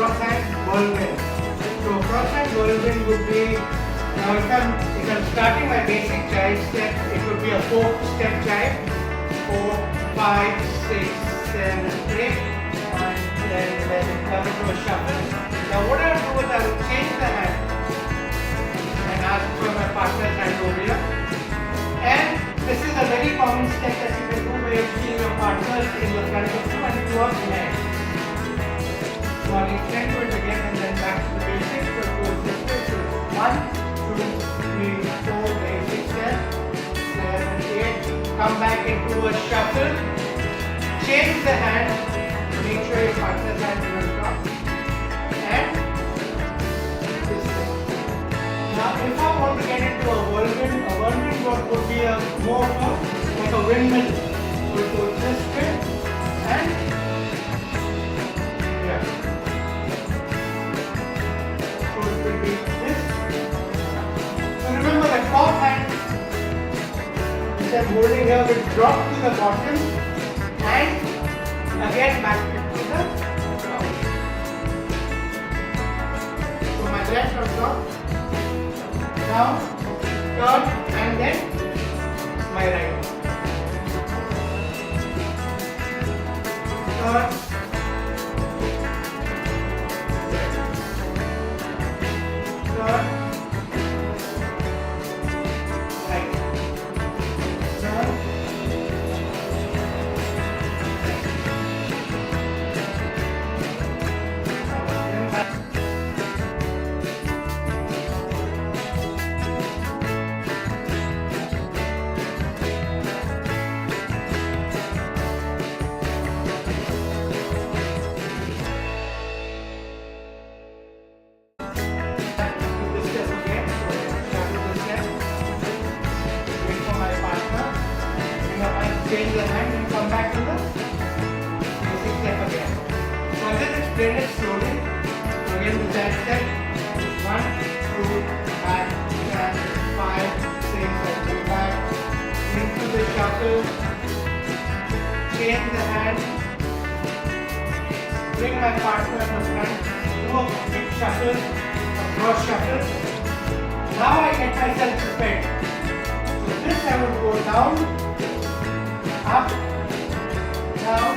cross-hand whirlwind. So cross-hand whirlwind would be, now if I'm starting my basic jive step, it would be a 4-step jive. 4, 5, 6, 7, 8, and then come into a shuffle. Now what I will do is I will change the hand and ask for my partner's hand over here. And this is a very common step that you can do where you see your partner in the front of you and you are behind. So I'll extend to it again and then back to the basics. So it goes this way. So 1, 2, 3, 4, basic step, 7, 8. Come back into a shuffle. Change the hand. Make sure your partner's hand is on top. And this way. Now, if I want to get into a whirlwind would be a more of like a windmill. So it goes this way and yeah. So it will be this. So remember the top hand which I am holding here will drop to the bottom and again back into the ground. So my left on top. Down, turn, and then my right. Turn, turn, right. Turn, then back. Change the hand and come back to the basic step again. So I'll just explain it slowly. So again the side step is 1, 2, back, 5, 6, and go back. Into the shuffle. Change the hand. Bring my partner in the front. Do a quick shuffle, a cross shuffle. Now I get myself prepared. So this I will go down, up, down,